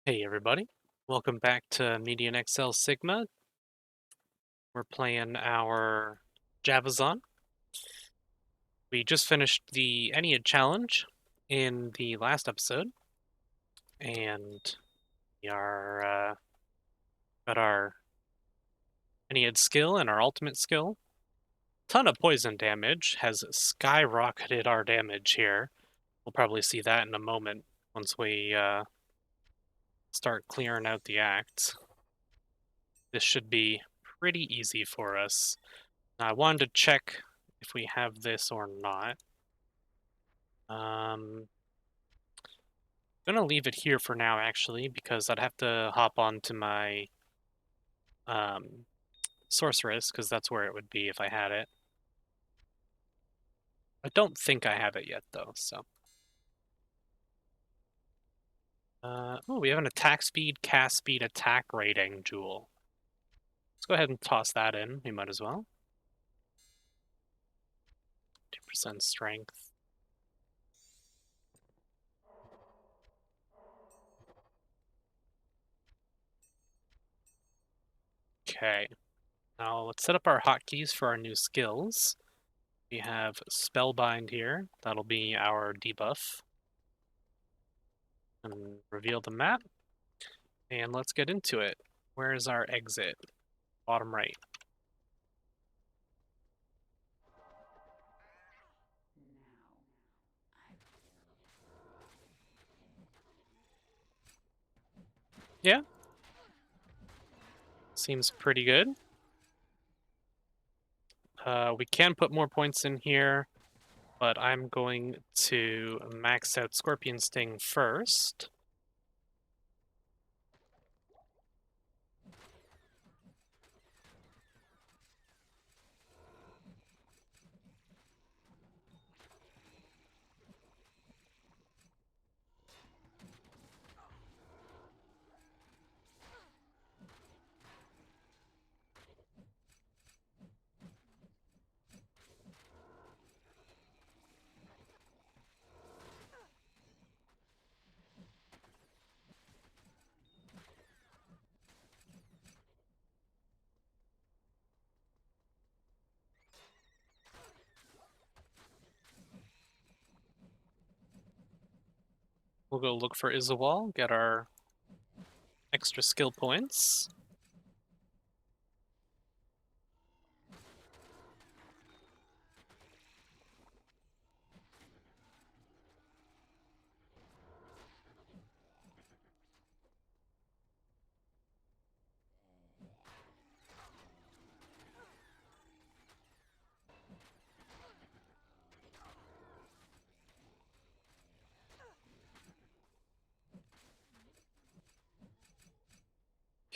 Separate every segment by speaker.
Speaker 1: Hey everybody, welcome back to Median XL Sigma. We're playing our Javazon. We just finished the Ennead challenge in the last episode, and we are got our Ennead skill and our ultimate skill. Ton of poison damage has skyrocketed our damage here. We'll probably see that in a moment once we start clearing out the acts. This should be pretty easy for us. Now, I wanted to check if we have this or not. I'm gonna leave it here for now, actually, because I'd have to hop onto my um, Sorceress, because that's where it would be if I had it. I don't think I have it yet, though, so... oh, we have an attack speed, cast speed, attack rating jewel. Let's go ahead and toss that in. We might as well. 2% strength. Okay. Now let's set up our hotkeys for our new skills. We have Spellbind here. That'll be our debuff. And reveal the map. And let's get into it. Where's our exit? Bottom right. Yeah. Seems pretty good. We can put more points in here, but I'm going to max out Scorpion Sting first. We'll go look for Isawal, get our extra skill points.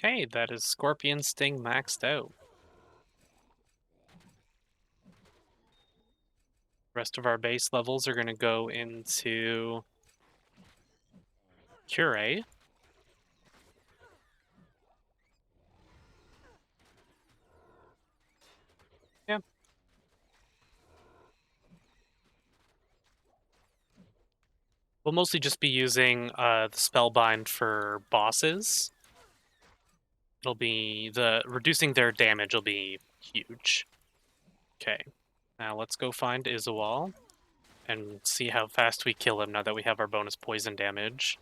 Speaker 1: Okay, that is Scorpion Sting maxed out. Rest of our base levels are going to go into Cure. Yeah. We'll mostly just be using the Spellbind for bosses. It'll be reducing their damage will be huge. Okay, now let's go find Isawal and see how fast we kill him now that we have our bonus poison damage.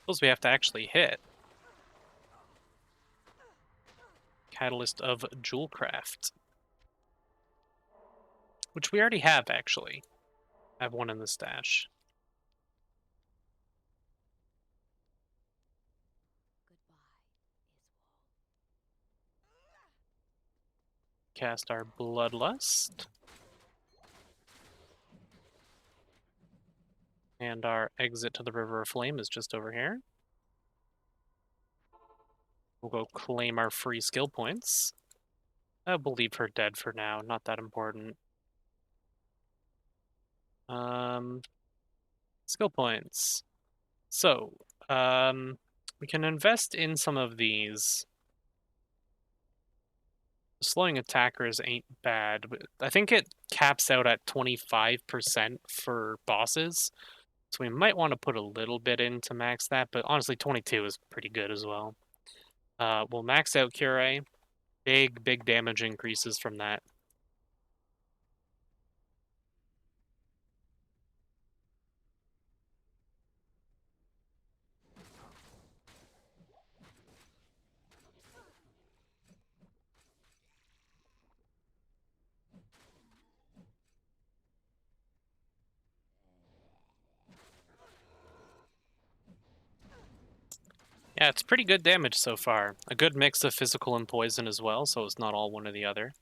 Speaker 1: Suppose we have to actually hit. Catalyst of Jewelcraft. Which we already have, actually. I have one in the stash. Cast our Bloodlust. And our exit to the River of Flame is just over here. We'll go claim our free skill points. I believe her dead for now, not that important. Skill points. So, we can invest in some of these. Slowing attackers ain't bad, but I think it caps out at 25% for bosses. So we might want to put a little bit in to max that, but honestly 22 is pretty good as well. We'll max out Cure. Big damage increases from that. Yeah, it's pretty good damage so far. A good mix of physical and poison as well, so it's not all one or the other.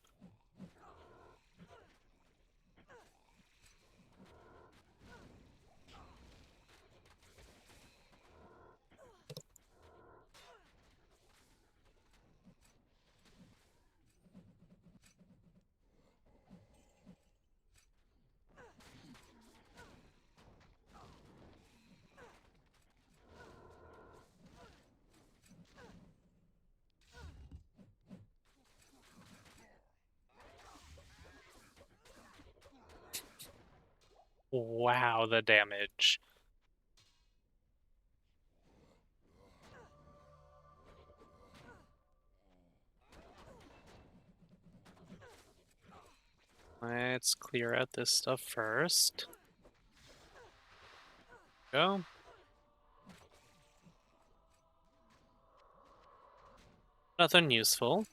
Speaker 1: Wow, the damage. Let's clear out this stuff first. Go. Nothing useful.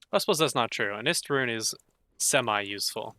Speaker 1: I suppose that's not true. An Rune is semi-useful.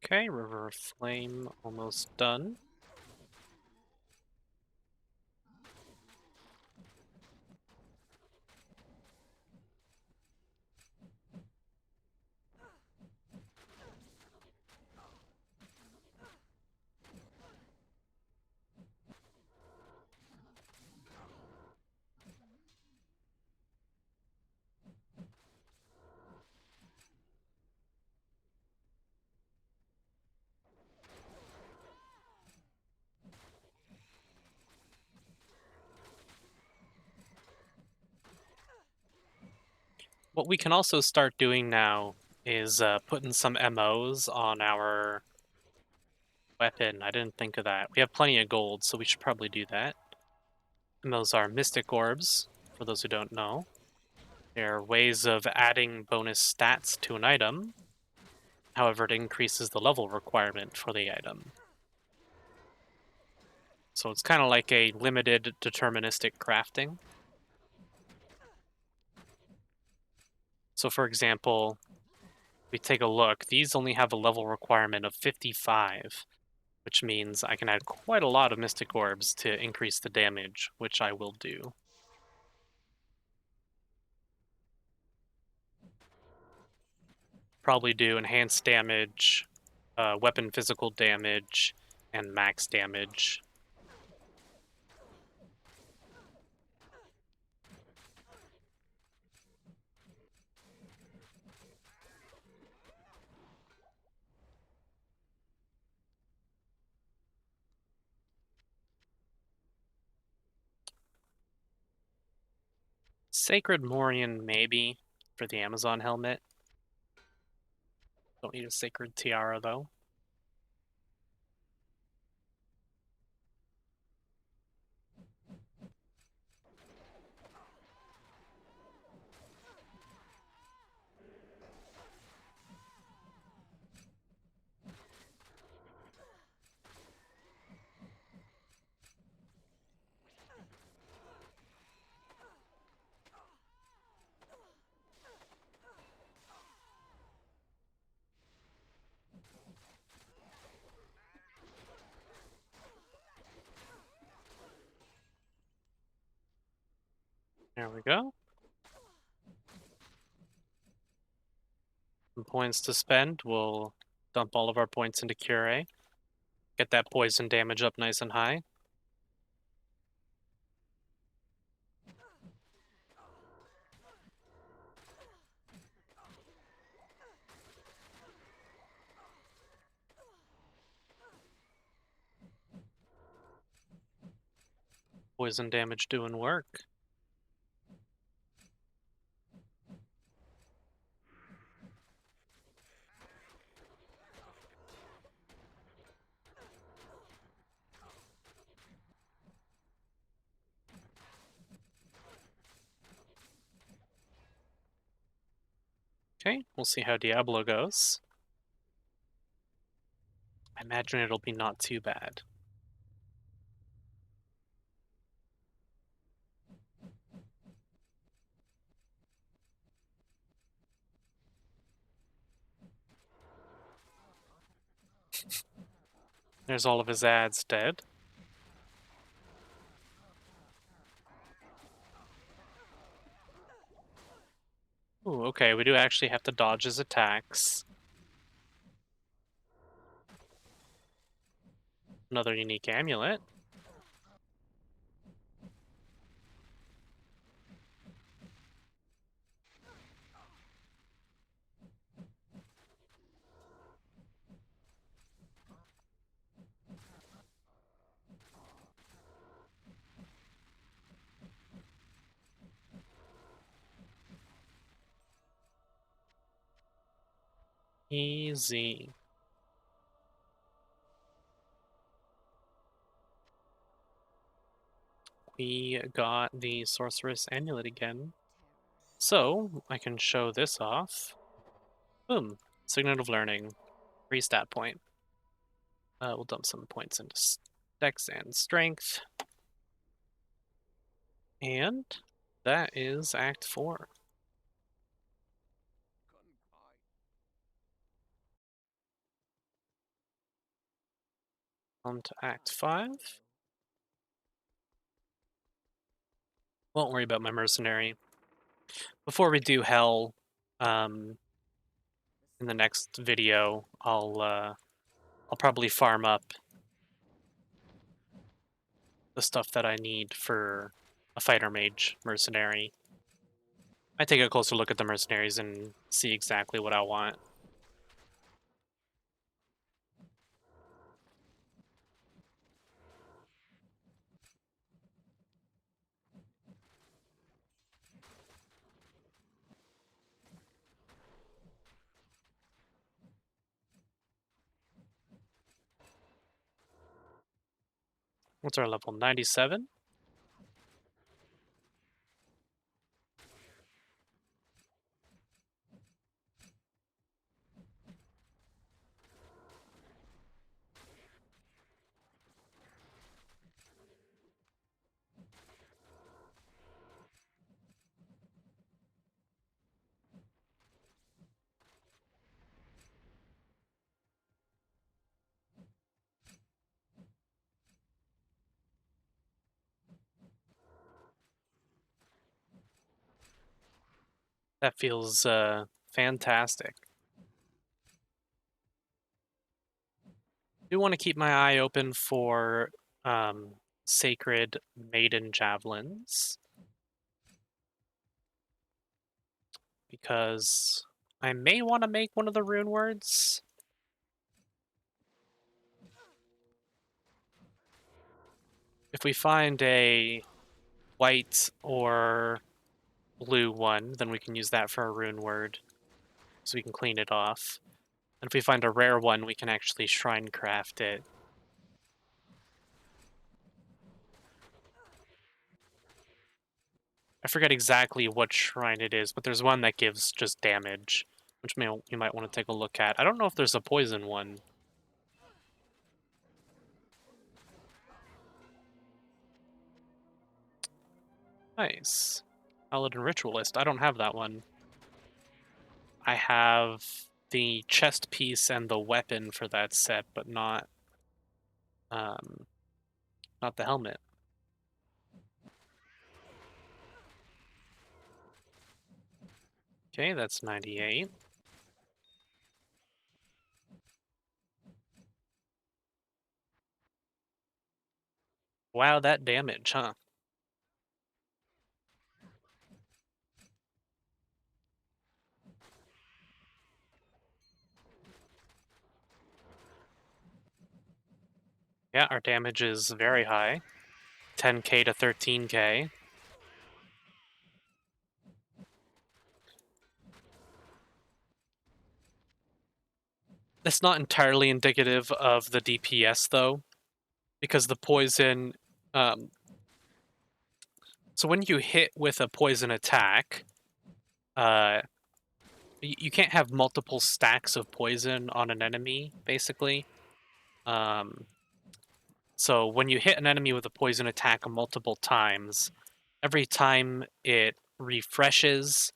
Speaker 1: Okay, River of Flame almost done. What we can also start doing now is putting some MOs on our weapon. I didn't think of that. We have plenty of gold, so we should probably do that. MOs are Mystic Orbs, for those who don't know. They're ways of adding bonus stats to an item. However, it increases the level requirement for the item. So it's kind of like a limited deterministic crafting. So for example, we take a look, these only have a level requirement of 55, which means I can add quite a lot of Mystic Orbs to increase the damage, which I will do. Probably do enhanced damage, weapon physical damage, and max damage. Sacred Morion, maybe, for the Amazon helmet. Don't need a Sacred Tiara, though. There we go. Some points to spend. We'll dump all of our points into Cure. Get that poison damage up nice and high. Poison damage doing work. Okay, we'll see how Diablo goes. I imagine it'll be not too bad. There's all of his ads dead. Ooh, okay, we do actually have to dodge his attacks. Another unique amulet. Easy. We got the Sorceress Amulet again. So, I can show this off. Boom. Signet of Learning. Free stat point. We'll dump some points into Dex and Strength. And that is Act 4. On to Act 5. Won't worry about my mercenary. Before we do Hell, in the next video, I'll probably farm up the stuff that I need for a fighter mage mercenary. I take a closer look at the mercenaries and see exactly what I want. What's our level? 97? That feels fantastic. Do want to keep my eye open for sacred maiden javelins, because I may want to make one of the rune words. If we find a white or blue one, then we can use that for a rune word, so we can clean it off. And if we find a rare one, we can actually shrine craft it. I forget exactly what shrine it is, but there's one that gives just damage, which you might want to take a look at. I don't know if there's a poison one. Nice. Paladin Ritualist. I don't have that one. I have the chest piece and the weapon for that set, but um, not the helmet. Okay, that's 98. Wow, that damage, huh? Yeah, our damage is very high. 10k to 13k. That's not entirely indicative of the DPS, though, because the poison... Um, so when you hit with a poison attack, uh, you can't have multiple stacks of poison on an enemy, basically. Um, so when you hit an enemy with a poison attack multiple times, every time it refreshes,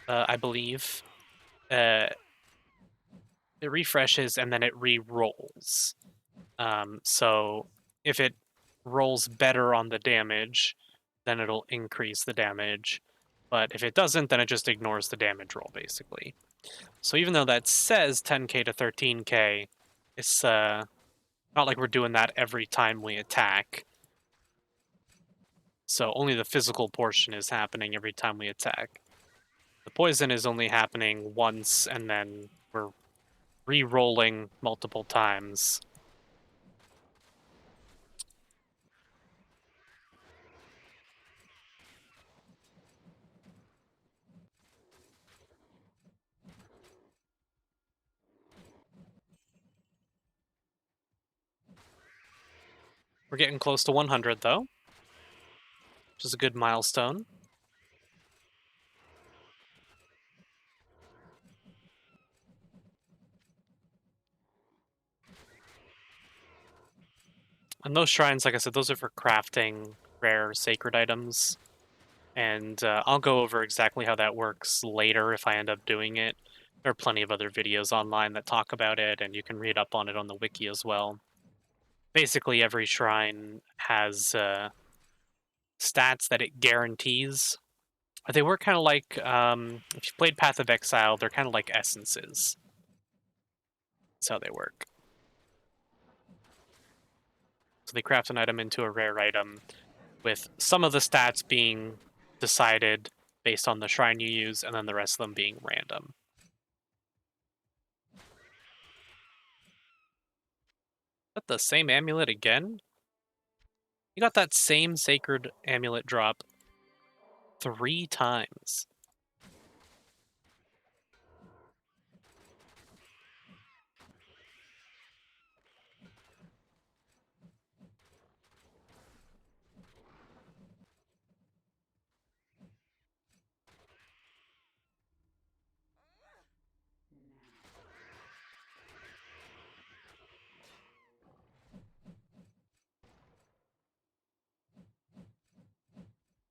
Speaker 1: I believe, uh, it refreshes and then it re-rolls. So if it rolls better on the damage, then it'll increase the damage. But if it doesn't, then it just ignores the damage roll, basically. So even though that says 10k to 13k, it's not like we're doing that every time we attack. So only the physical portion is happening every time we attack. The poison is only happening once, and then we're re-rolling multiple times. We're getting close to 100, though, which is a good milestone. And those shrines, like I said, those are for crafting rare sacred items. And I'll go over exactly how that works later if I end up doing it. There are plenty of other videos online that talk about it, and you can read up on it on the wiki as well. Basically, every shrine has stats that it guarantees. They work kind of like, if you played Path of Exile, they're kind of like essences. That's how they work. So they craft an item into a rare item, with some of the stats being decided based on the shrine you use, and then the rest of them being random. But the same amulet again? You got that same sacred amulet drop 3 times.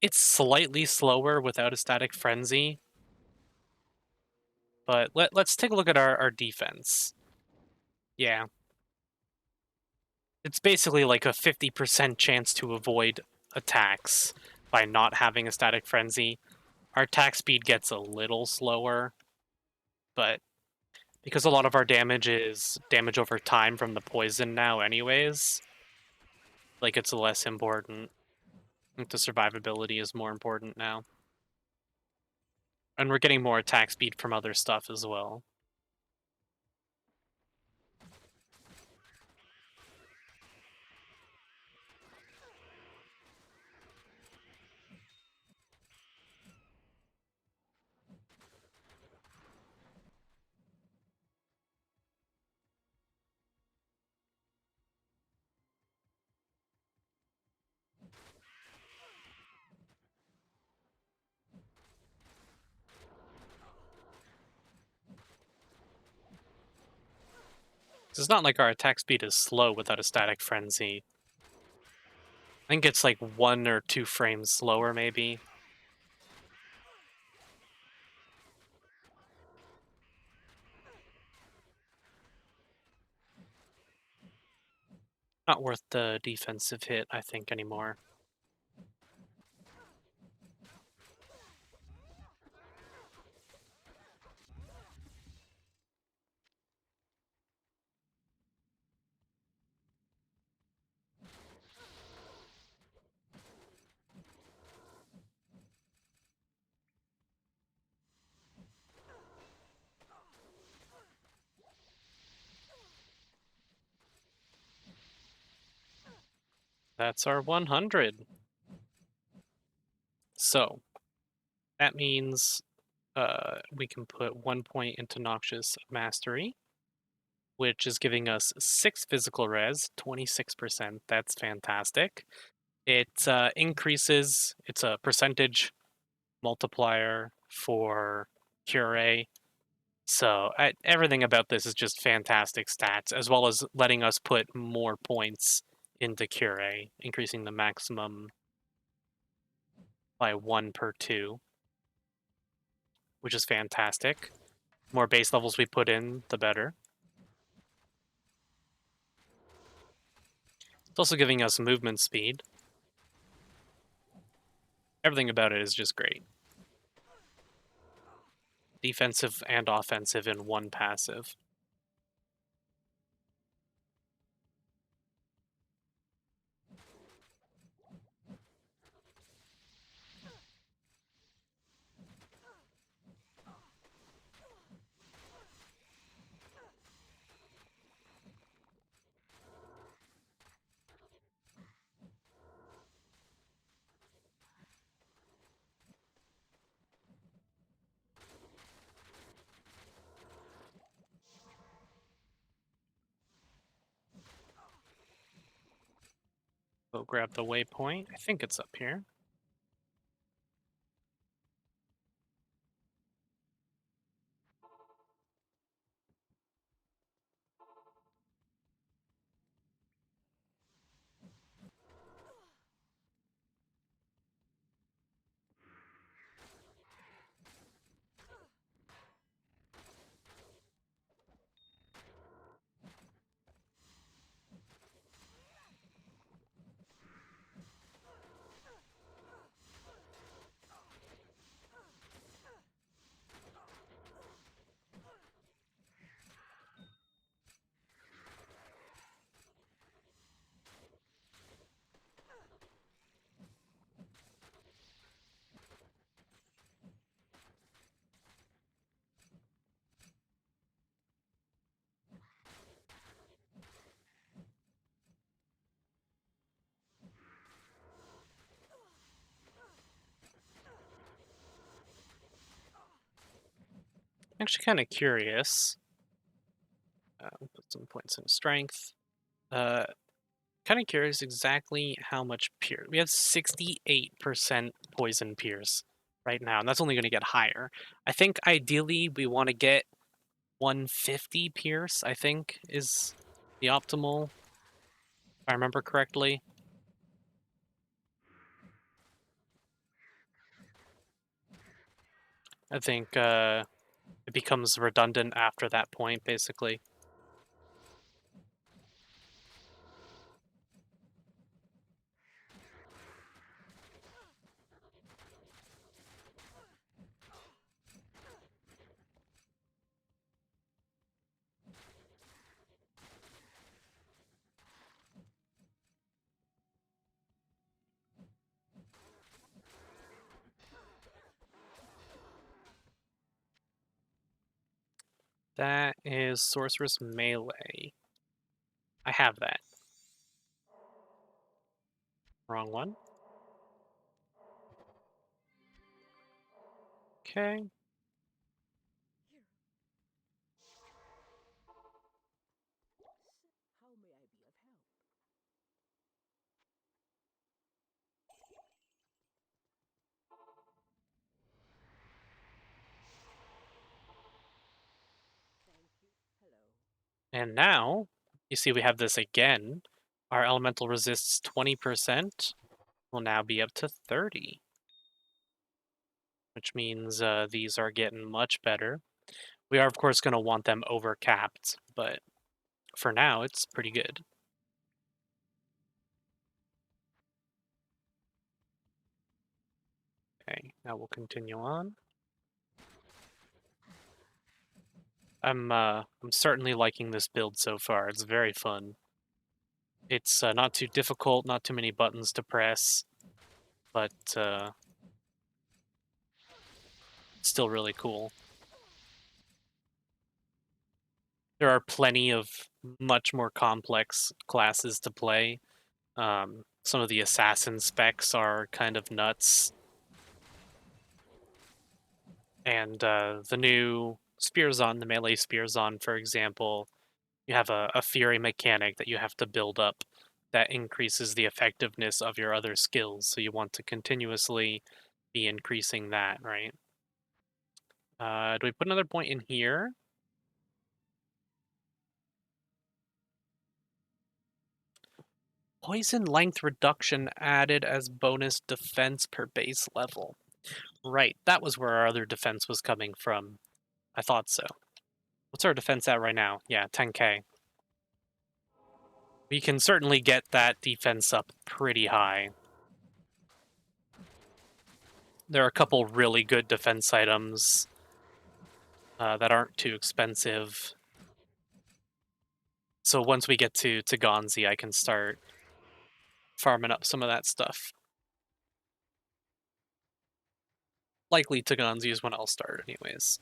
Speaker 1: It's slightly slower without a static frenzy, but let's take a look at our defense. Yeah. It's basically like a 50% chance to avoid attacks by not having a static frenzy. Our attack speed gets a little slower, but because a lot of our damage is damage over time from the poison now anyways, like it's less important. I think the survivability is more important now. And we're getting more attack speed from other stuff as well. It's not like our attack speed is slow without a static frenzy. I think it's like 1 or 2 frames slower, maybe. Not worth the defensive hit, I think, anymore. That's our 100. So that means we can put 1 point into Noxious Mastery, which is giving us 6 physical res, 26%. That's fantastic. It increases, it's a percentage multiplier for Cure. So everything about this is just fantastic stats, as well as letting us put more points into Cure, increasing the maximum by 1 per 2, which is fantastic. The more base levels we put in, the better. It's also giving us movement speed. Everything about it is just great. Defensive and offensive in one passive. We'll grab the waypoint. I think it's up here. I'm actually kind of curious. We'll put some points in strength. Uh, kind of curious exactly how much pierce. We have 68% poison pierce right now, and that's only going to get higher. I think ideally we want to get 150 pierce, I think, is the optimal, if I remember correctly. I think it becomes redundant after that point, basically. That is Sorceress Melee. I have that. Wrong one. Okay. And now, you see we have this again. Our elemental resists 20%. Will now be up to 30. Which means these are getting much better. We are, of course, going to want them over-capped, but for now, it's pretty good. Okay, now we'll continue on. I'm certainly liking this build so far. It's very fun. It's not too difficult, not too many buttons to press, but still really cool. There are plenty of much more complex classes to play, Some of the assassin specs are kind of nuts. And the new Spearzon, the melee Spearzon, for example, you have a Fury mechanic that you have to build up that increases the effectiveness of your other skills. So you want to continuously be increasing that, right? Do we put another point in here? Poison length reduction added as bonus defense per base level. Right, that was where our other defense was coming from. I thought so. What's our defense at right now? Yeah, 10k. We can certainly get that defense up pretty high. There are a couple really good defense items that aren't too expensive. So once we get to Gonzi, I can start farming up some of that stuff. Likely Taganzi is when I'll start anyways.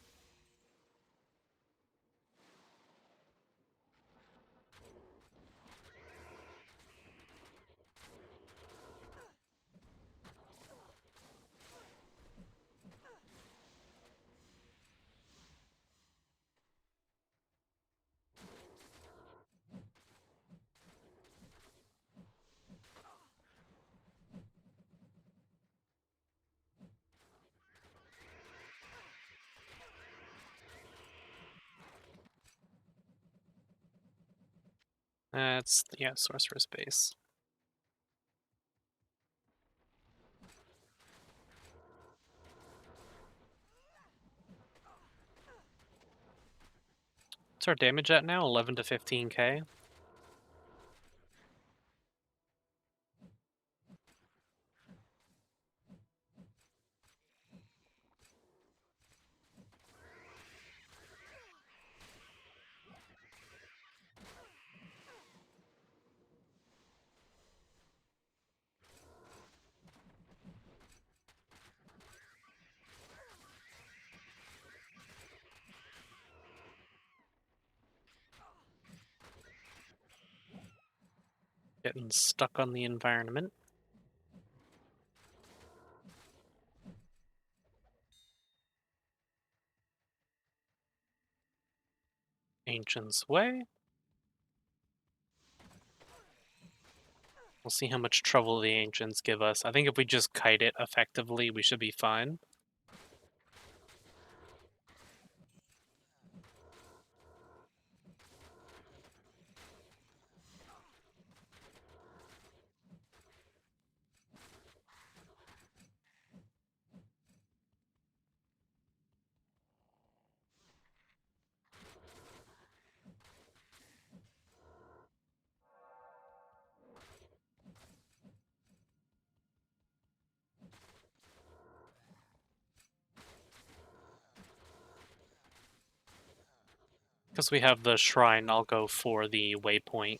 Speaker 1: That's, yeah, Sorceress base. What's our damage at now? 11 to 15k? Getting stuck on the environment. Ancient's Way. We'll see how much trouble the Ancients give us. I think if we just kite it effectively, we should be fine. Because we have the shrine, I'll go for the waypoint.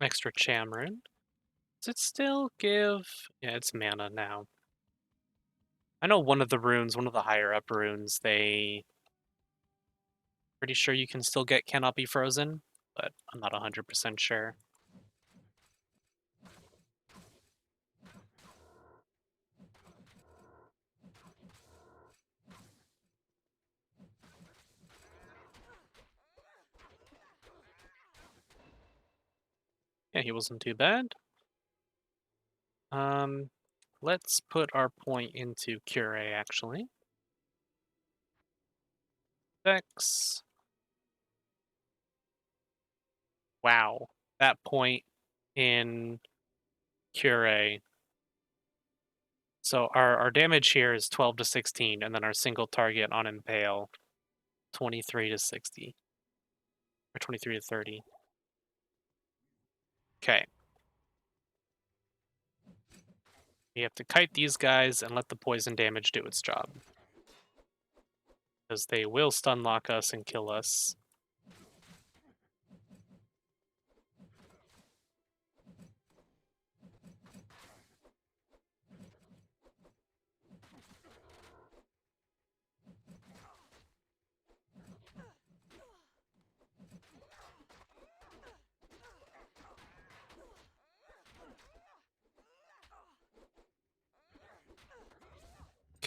Speaker 1: Extra Chamron. Does it still give... Yeah, it's mana now. I know one of the runes, one of the higher up runes, they... Pretty sure you can still get Cannot Be Frozen, but I'm not 100% sure. Yeah, he wasn't too bad. Let's put our point into Cure, actually. Vex. Wow. That point in Cure. So our damage here is 12 to 16, and then our single target on Impale, 23 to 60. Or 23 to 30. Okay. We have to kite these guys and let the poison damage do its job. Because they will stun lock us and kill us.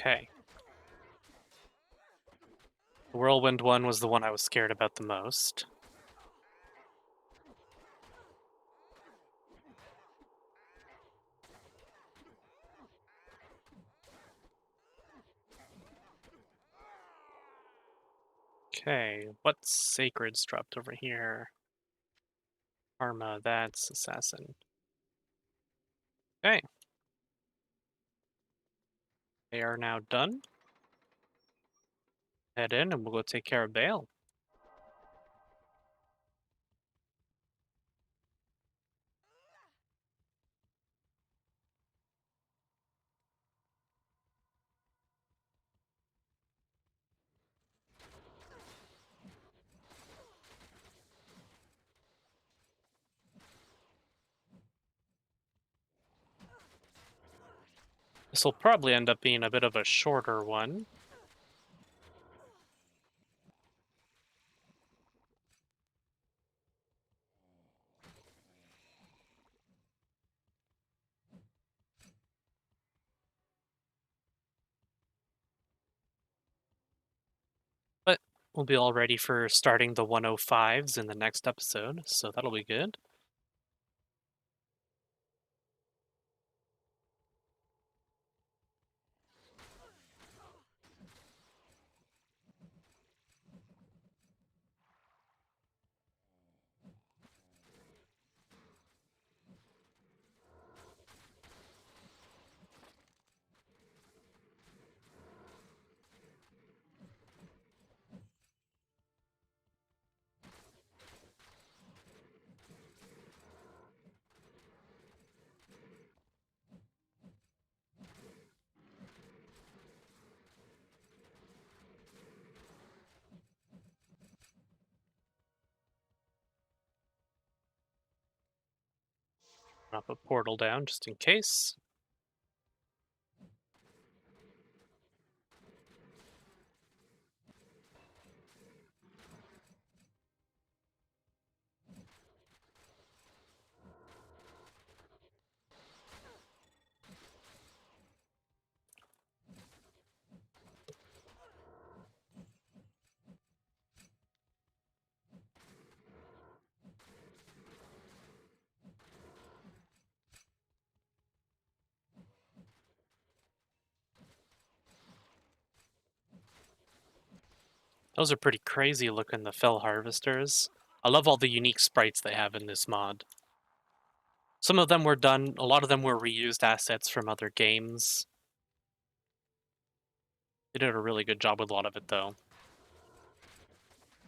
Speaker 1: Okay. The whirlwind one was the one I was scared about the most. Okay, what's sacred's dropped over here? Karma, that's assassin. Okay. They are now done. Head in and we'll go take care of Bale. This will probably end up being a bit of a shorter one. But we'll be all ready for starting the 105s in the next episode, so that'll be good. I'll put portal down just in case. Those are pretty crazy looking, the Fell Harvesters. I love all the unique sprites they have in this mod. Some of them were done, a lot of them were reused assets from other games. They did a really good job with a lot of it, though.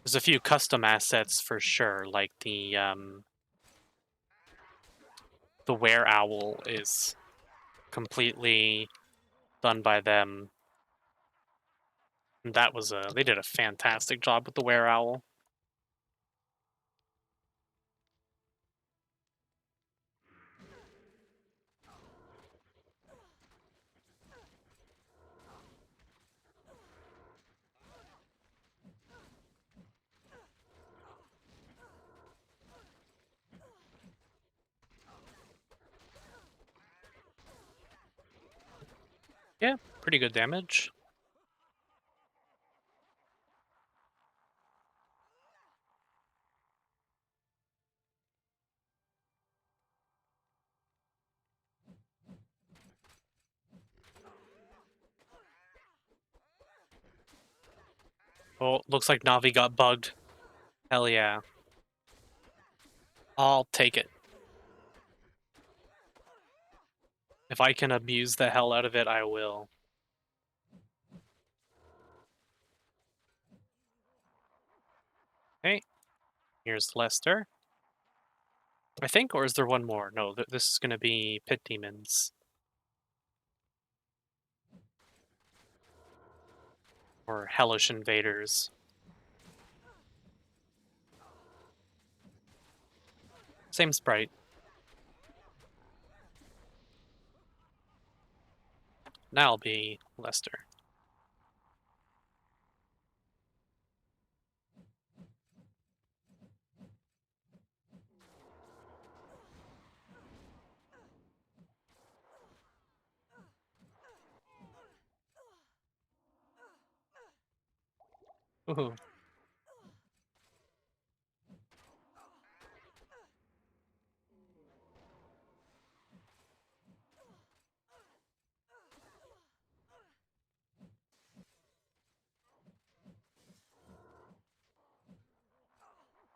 Speaker 1: There's a few custom assets for sure, like the Were Owl is completely done by them. And that was they did a fantastic job with the Were Owl. Yeah, pretty good damage. Oh, looks like Navi got bugged. Hell yeah. I'll take it. If I can abuse the hell out of it, I will. Okay. Here's Lester, I think, or is there one more? No, this is going to be Pit Demons. Or Hellish Invaders. Same sprite. Now I'll be Lester. Ooh.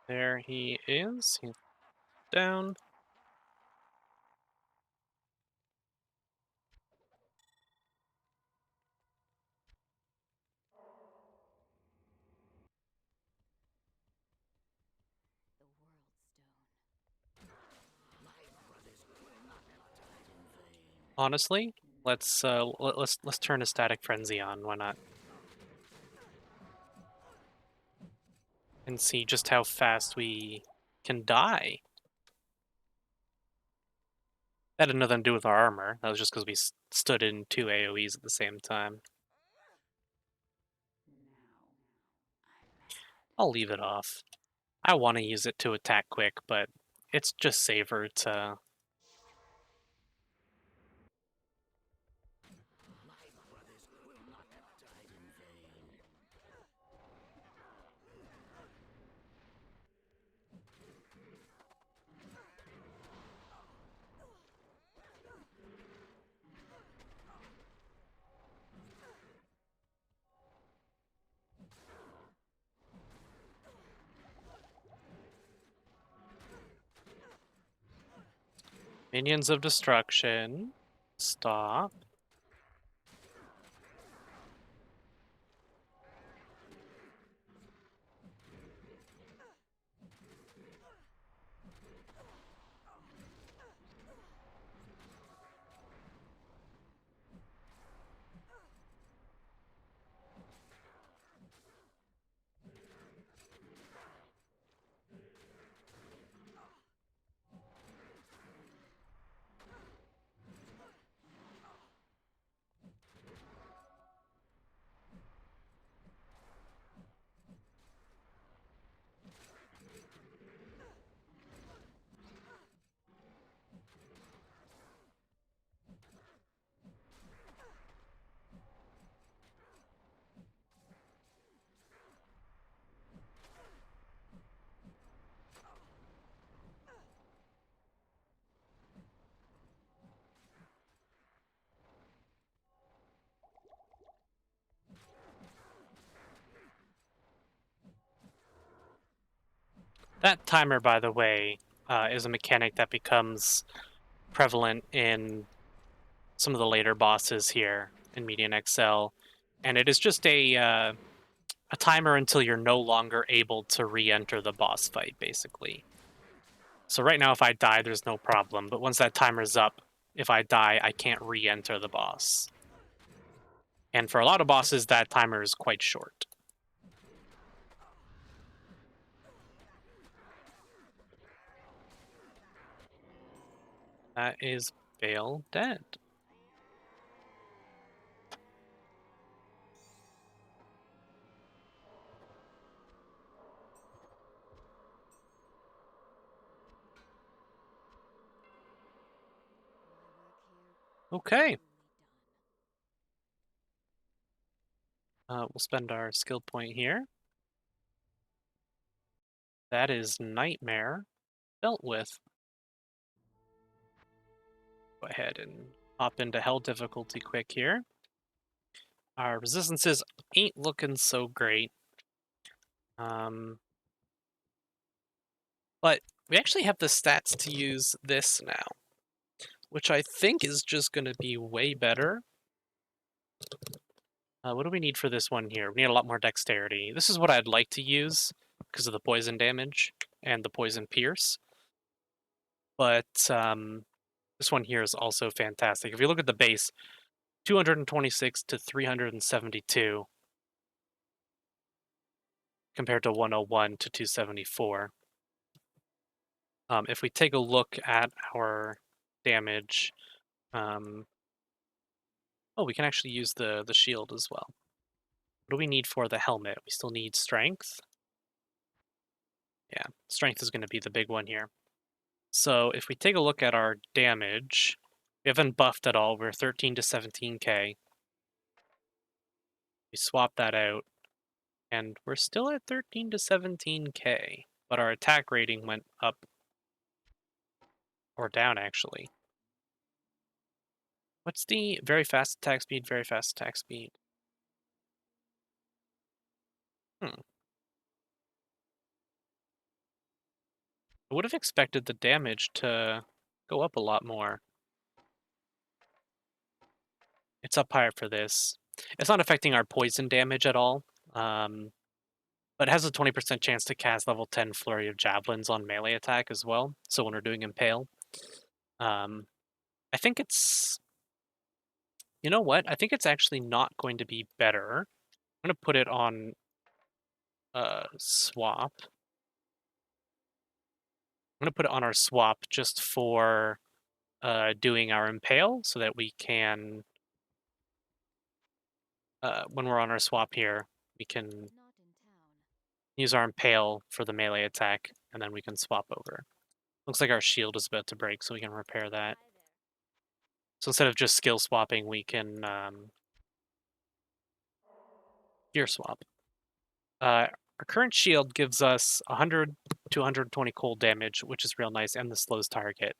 Speaker 1: There he is. He's down. Honestly, let's turn a Static Frenzy on. Why not? And see just how fast we can die. That had nothing to do with our armor. That was just because we stood in 2 AoEs at the same time. I'll leave it off. I want to use it to attack quick, but it's just safer to... Minions of Destruction. Stop. That timer, by the way, is a mechanic that becomes prevalent in some of the later bosses here in Median XL, and it is just a timer until you're no longer able to re-enter the boss fight, basically. So right now, if I die, there's no problem, but once that timer's up, if I die, I can't re-enter the boss. And for a lot of bosses, that timer is quite short. That is Vale dead. Okay. We'll spend our skill point here. That is Nightmare dealt with. Go ahead and hop into Hell difficulty quick here. Our resistances ain't looking so great. But we actually have the stats to use this now, which I think is just going to be way better. What do we need for this one here? We need a lot more dexterity. This is what I'd like to use because of the poison damage. and the Poison Pierce. But this one here is also fantastic. If you look at the base, 226 to 372 compared to 101 to 274. If we take a look at our damage, oh, we can actually use the shield as well. What do we need for the helmet? We still need strength. Yeah, strength is going to be the big one here. So if we take a look at our damage, we haven't buffed at all. We're 13 to 17k. We swap that out, and we're still at 13 to 17k, but our attack rating went up, or down actually. What's the very fast attack speed, very fast attack speed? I would have expected the damage to go up a lot more. It's up higher for this. It's not affecting our poison damage at all, but it has a 20% chance to cast level 10 Flurry of Javelins on melee attack as well, so when we're doing Impale. I think it's... You know what? I think it's actually not going to be better. I'm going to put it on swap. I'm going to put it on our swap just for doing our Impale, so that we can... when we're on our swap here, we can use our Impale for the melee attack, and then we can swap over. Looks like our shield is about to break, so we can repair that. So instead of just skill swapping, we can gear swap. Our current shield gives us 100 to 120 cold damage, which is real nice, and the slows target.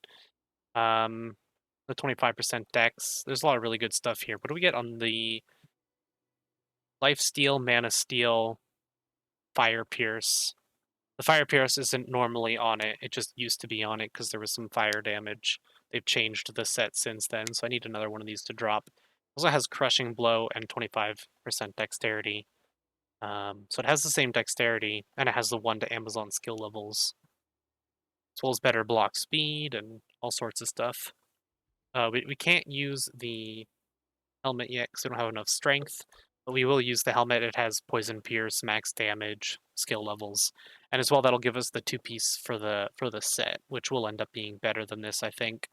Speaker 1: The 25% dex. There's a lot of really good stuff here. What do we get on the life steal, mana steal, fire pierce? The fire pierce isn't normally on it. It just used to be on it because there was some fire damage. They've changed the set since then, so I need another one of these to drop. It also has crushing blow and 25% dexterity. So it has the same dexterity, and it has the 1 to Amazon skill levels, as well as better block speed and all sorts of stuff. We can't use the helmet yet because we don't have enough strength, but we will use the helmet. It has poison pierce, max damage, skill levels, and as well that'll give us the 2-piece for the set, which will end up being better than this, I think.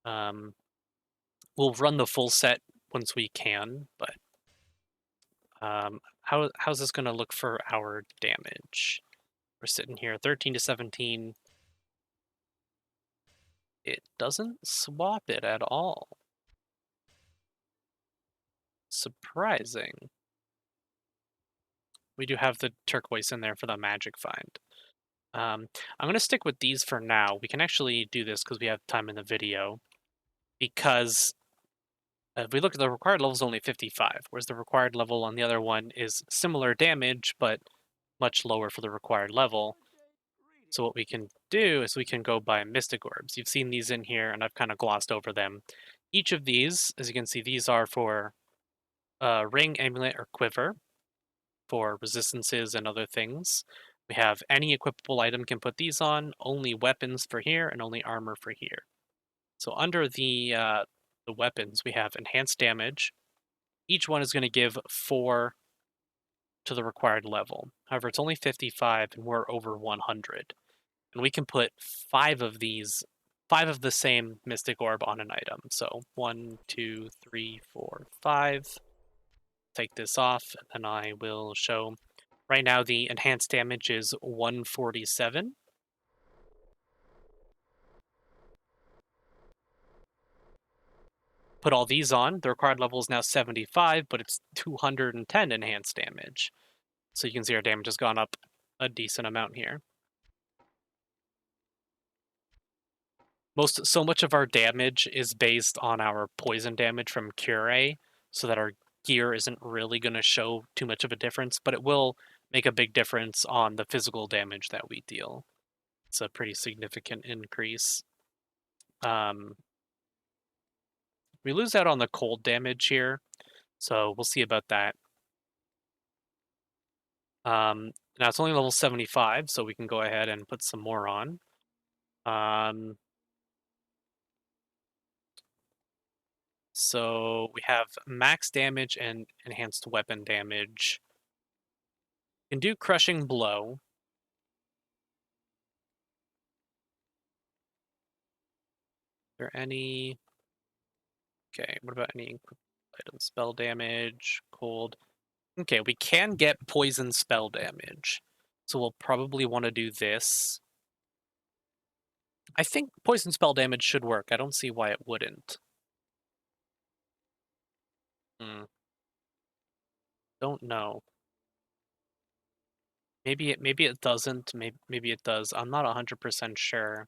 Speaker 1: We'll run the full set once we can, but how's this going to look for our damage? We're sitting here 13 to 17. It doesn't swap it at all. Surprising. We do have the turquoise in there for the magic find. I'm going to stick with these for now. We can actually do this because we have time in the video. Because if we look at the required level is only 55, whereas the required level on the other one is similar damage, but much lower for the required level. So what we can do is we can go buy Mystic Orbs. You've seen these in here, and I've kind of glossed over them. Each of these, as you can see, these are for Ring, Amulet, or Quiver, for resistances and other things. We have any equipable item can put these on, only weapons for here, and only armor for here. So under the weapons, we have enhanced damage. Each one is going to give 4 to the required level. However, it's only 55, and we're over 100. And we can put 5 of these, 5 of the same Mystic Orb on an item. So 1, 2, 3, 4, 5. Take this off, and then I will show. Right now, the enhanced damage is 147. Put all these on. The required level is now 75, but it's 210 enhanced damage. So you can see our damage has gone up a decent amount here. So much of our damage is based on our poison damage from Cure, so that our gear isn't really going to show too much of a difference, but it will make a big difference on the physical damage that we deal. It's a pretty significant increase. We lose out on the cold damage here, so we'll see about that. Now it's only level 75, so we can go ahead and put some more on. So we have max damage and enhanced weapon damage. Can do crushing blow. Are there any? Okay, what about any item spell damage? Cold. Okay, we can get poison spell damage. So we'll probably want to do this. I think poison spell damage should work. I don't see why it wouldn't. Hmm. Don't know. Maybe it doesn't. Maybe it does. I'm not 100% sure.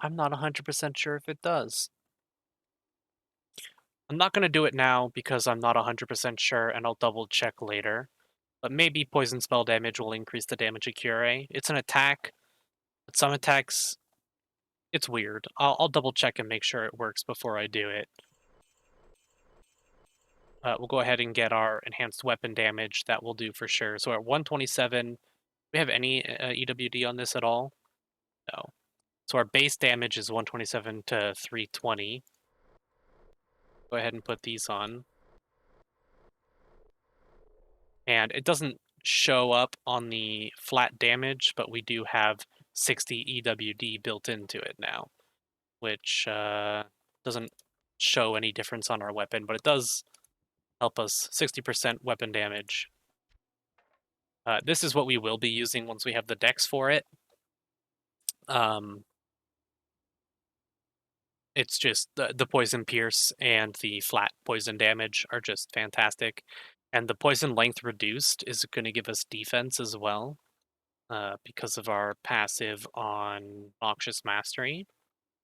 Speaker 1: I'm not 100% sure if it does. I'm not going to do it now because I'm not 100% sure, and I'll double check later. But maybe poison spell damage will increase the damage of Cure. It's an attack, but some attacks, it's weird. I'll double check and make sure it works before I do it. We'll go ahead and get our enhanced weapon damage. That will do for sure. So at 127, do we have any EWD on this at all? No. So our base damage is 127 to 320. Go ahead and put these on. And it doesn't show up on the flat damage, but we do have 60 EWD built into it now, which doesn't show any difference on our weapon, but it does help us 60% weapon damage. This is what we will be using once we have the dex for it. It's just the poison pierce and the flat poison damage are just fantastic. And the poison length reduced is going to give us defense as well. Because of our passive on Noxious Mastery.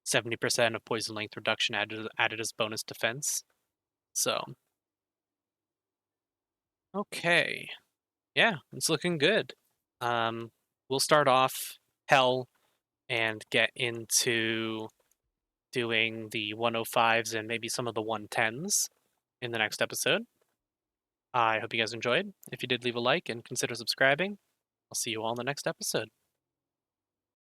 Speaker 1: 70% of poison length reduction added as bonus defense. So, okay. Yeah, it's looking good. We'll start off Hell and get into doing the 105s and maybe some of the 110s in the next episode. I hope you guys enjoyed. If you did, leave a like and consider subscribing. I'll see you all in the next episode.